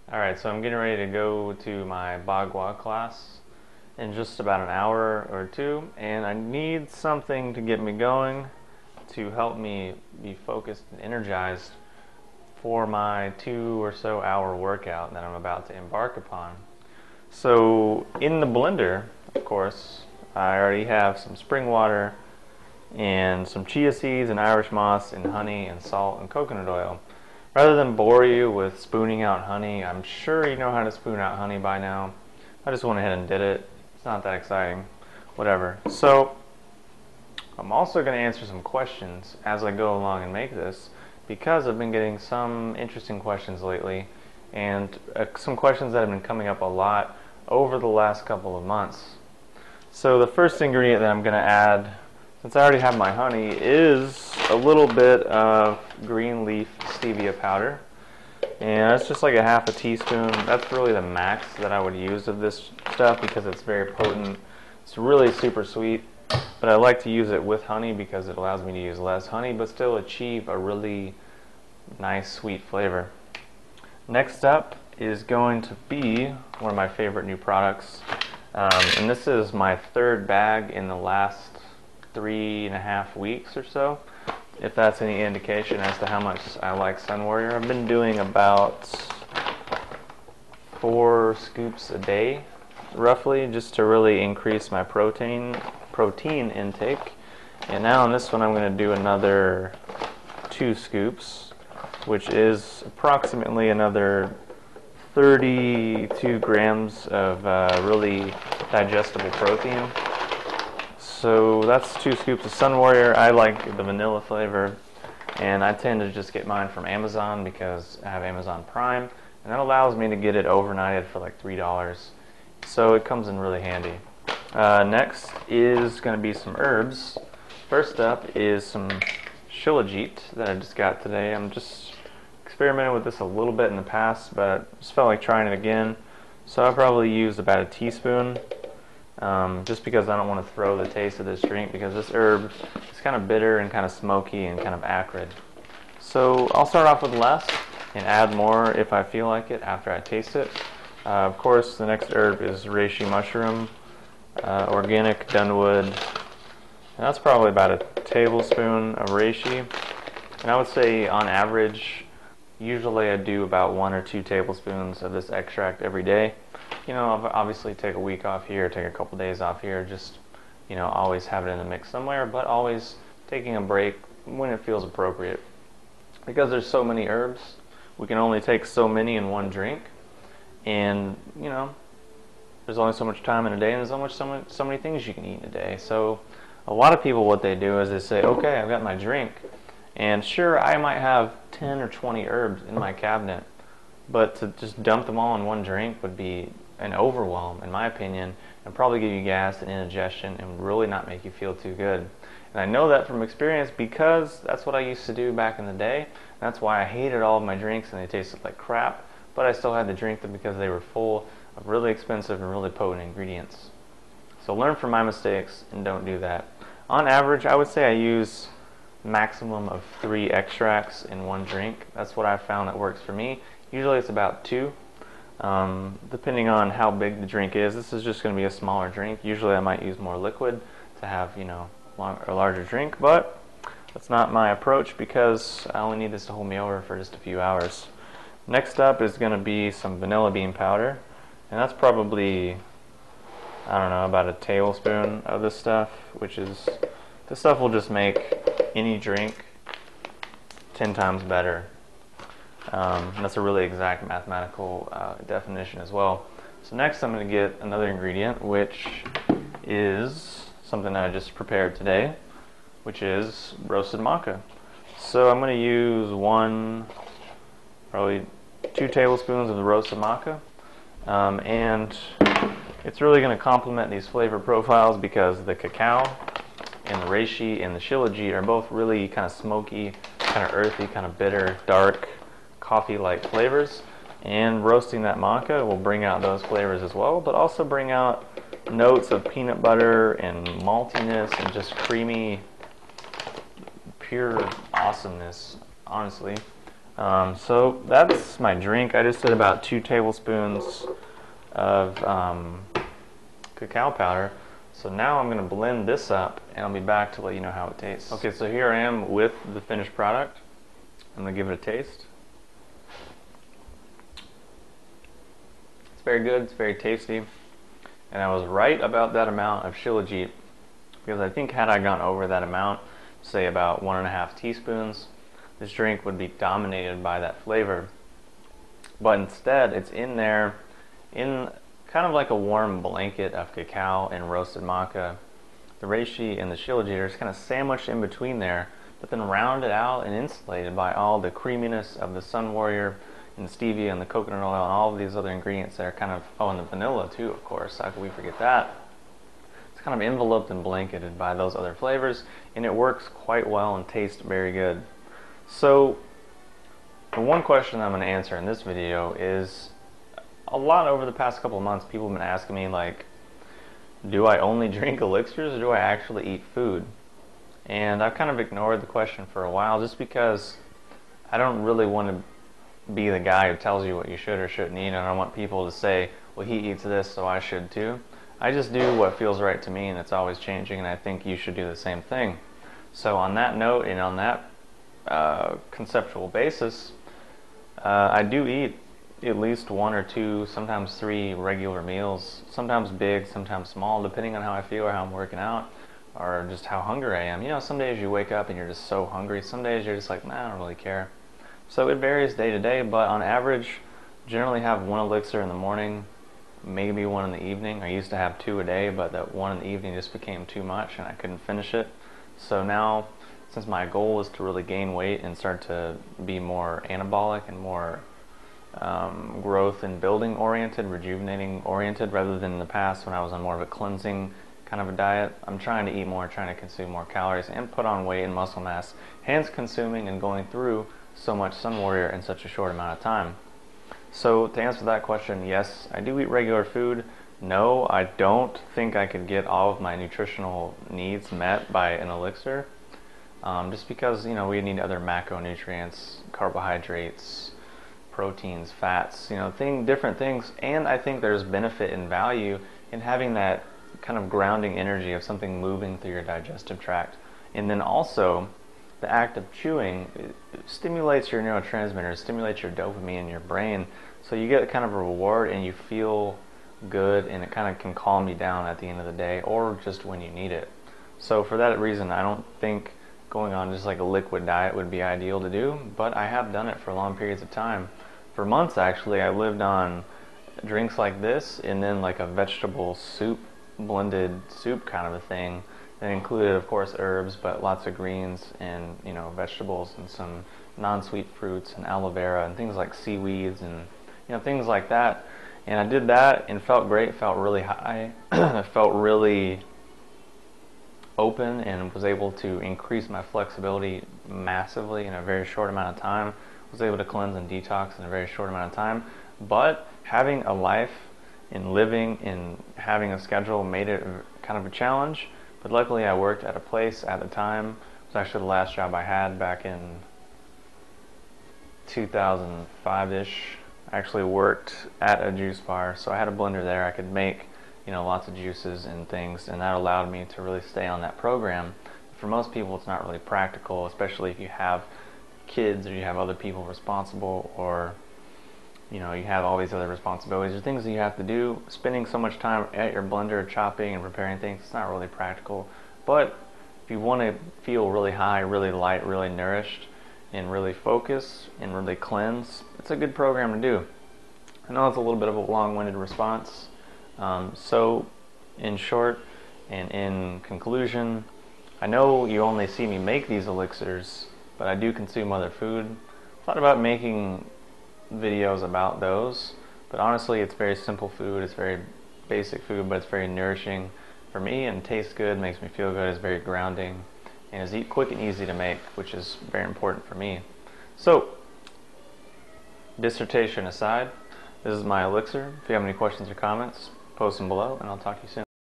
Alright, so I'm getting ready to go to my Gua class in just about an hour or two, and I need something to get me going to help me be focused and energized for my 2 or so hour workout that I'm about to embark upon. So in the blender, of course, I already have some spring water and some chia seeds and Irish moss and honey and salt and coconut oil. Rather than bore you with spooning out honey, I'm sure you know how to spoon out honey by now. I just went ahead and did it. It's not that exciting. Whatever. So I'm also going to answer some questions as I go along and make this, because I've been getting some interesting questions lately, and some questions that have been coming up a lot over the last couple of months. So the first ingredient that I'm going to add, since I already have my honey, is a little bit of green leaf stevia powder. And that's just like a half a teaspoon. That's really the max that I would use of this stuff because it's very potent. It's really super sweet, but I like to use it with honey because it allows me to use less honey but still achieve a really nice sweet flavor. Next up is going to be one of my favorite new products. And this is my third bag in the last 3.5 weeks or so, if that's any indication as to how much I like Sun Warrior. I've been doing about 4 scoops a day, roughly, just to really increase my protein intake. And now on this one I'm going to do another 2 scoops, which is approximately another 32 grams of really digestible protein. So that's 2 scoops of Sun Warrior. I like the vanilla flavor, and I tend to just get mine from Amazon because I have Amazon Prime, and that allows me to get it overnighted for like $3. So it comes in really handy. Next is going to be some herbs. First up is some shilajit that I just got today. I'm just experimenting with this a little bit in the past, but just felt like trying it again. So I probably used about a teaspoon. Just because I don't want to throw the taste of this drink, because this herb is kind of bitter and kind of smoky and kind of acrid. So I'll start off with less and add more if I feel like it after I taste it. Of course, the next herb is reishi mushroom, organic Dunwood. And that's probably about a tablespoon of reishi. And I would say on average, usually I do about 1 or 2 tablespoons of this extract every day. You know, obviously take a week off here, take a couple days off here, just, you know, always have it in the mix somewhere, but always taking a break when it feels appropriate. Because there's so many herbs, we can only take so many in one drink, and, you know, there's only so much time in a day, and there's so many things you can eat in a day. So a lot of people, what they do is they say, okay, I've got my drink, and sure, I might have 10 or 20 herbs in my cabinet, but to just dump them all in one drink would be an overwhelm, in my opinion, and probably give you gas and indigestion and really not make you feel too good. And I know that from experience because that's what I used to do back in the day. That's why I hated all of my drinks and they tasted like crap, but I still had to drink them because they were full of really expensive and really potent ingredients. So learn from my mistakes and don't do that. On average, I would say I use maximum of 3 extracts in one drink. That's what I found that works for me. Usually it's about 2. Depending on how big the drink is. This is just going to be a smaller drink. Usually I might use more liquid to have, you know, a larger drink, but that's not my approach because I only need this to hold me over for just a few hours. Next up is going to be some vanilla bean powder, and that's probably, I don't know, about a tablespoon of this stuff, this stuff will just make any drink 10 times better. And that's a really exact mathematical definition as well. So next I'm going to get another ingredient, which is something that I just prepared today, which is roasted maca. So I'm going to use probably 2 tablespoons of the roasted maca, and it's really going to complement these flavor profiles because the cacao and the reishi and the shilajit are both really kind of smoky, kind of earthy, kind of bitter, dark, coffee-like flavors, and roasting that maca will bring out those flavors as well, but also bring out notes of peanut butter and maltiness and just creamy, pure awesomeness, honestly. So that's my drink. I just did about 2 tablespoons of cacao powder. So now I'm going to blend this up and I'll be back to let you know how it tastes. Okay, so here I am with the finished product. I'm going to give it a taste. It's very good, it's very tasty. And I was right about that amount of shilajit, because I think had I gone over that amount, say about 1.5 teaspoons, this drink would be dominated by that flavor. But instead, it's in there in kind of like a warm blanket of cacao and roasted maca. The reishi and the shilajit are just kind of sandwiched in between there, but then rounded out and insulated by all the creaminess of the Sun Warrior and the stevia and the coconut oil and all of these other ingredients that are kind of, oh, and the vanilla too, of course. How could we forget that? It's kind of enveloped and blanketed by those other flavors, and it works quite well and tastes very good. So the one question I'm going to answer in this video is, a lot over the past couple of months, people have been asking me, like, do I only drink elixirs or do I actually eat food? And I've kind of ignored the question for a while just because I don't really want to be the guy who tells you what you should or shouldn't eat. And I don't want people to say, well, he eats this, so I should too. I just do what feels right to me, and it's always changing, and I think you should do the same thing. So on that note and on that conceptual basis, I do eat at least 1 or 2, sometimes 3 regular meals, sometimes big, sometimes small, depending on how I feel or how I'm working out, or just how hungry I am. You know, some days you wake up and you're just so hungry. Some days you're just like, nah, I don't really care. So it varies day to day, but on average, generally have 1 elixir in the morning, maybe 1 in the evening. I used to have 2 a day, but that 1 in the evening just became too much and I couldn't finish it. So now, since my goal is to really gain weight and start to be more anabolic and more growth and building oriented, rejuvenating oriented, rather than in the past when I was on more of a cleansing kind of a diet, I'm trying to eat more, trying to consume more calories and put on weight and muscle mass, hence consuming and going through so much Sun Warrior in such a short amount of time. So to answer that question, yes, I do eat regular food. No, I don't think I could get all of my nutritional needs met by an elixir, just because, you know, we need other macronutrients, carbohydrates, proteins, fats, you know, different things. And I think there's benefit and value in having that kind of grounding energy of something moving through your digestive tract. And then also, the act of chewing, it stimulates your neurotransmitters, stimulates your dopamine in your brain, so you get kind of a reward and you feel good, and it kind of can calm you down at the end of the day or just when you need it. So for that reason, I don't think going on just like a liquid diet would be ideal to do, but I have done it for long periods of time. For months, actually, I lived on drinks like this and then like a vegetable soup, blended soup kind of a thing that included, of course, herbs, but lots of greens and, you know, vegetables and some non-sweet fruits and aloe vera and things like seaweeds and, you know, things like that. And I did that and felt great, felt really high, I felt really open and was able to increase my flexibility massively in a very short amount of time. Was able to cleanse and detox in a very short amount of time. But having a life and living and having a schedule made it kind of a challenge. But luckily I worked at a place at the time. It was actually the last job I had back in 2005-ish. I actually worked at a juice bar, so I had a blender there. I could make, you know, lots of juices and things, and that allowed me to really stay on that program. For most people, it's not really practical, especially if you have kids or you have other people responsible, or, you know, you have all these other responsibilities or things that you have to do. Spending so much time at your blender chopping and preparing things, it's not really practical. But if you want to feel really high, really light, really nourished, and really focus and really cleanse, it's a good program to do. I know it's a little bit of a long-winded response. So in short and in conclusion, I know you only see me make these elixirs, but I do consume other food. Thought about making videos about those, but honestly it's very simple food, it's very basic food, but it's very nourishing for me and tastes good, makes me feel good, it's very grounding, and is quick and easy to make, which is very important for me. So, dissertation aside, this is my elixir. If you have any questions or comments, post them below, and I'll talk to you soon.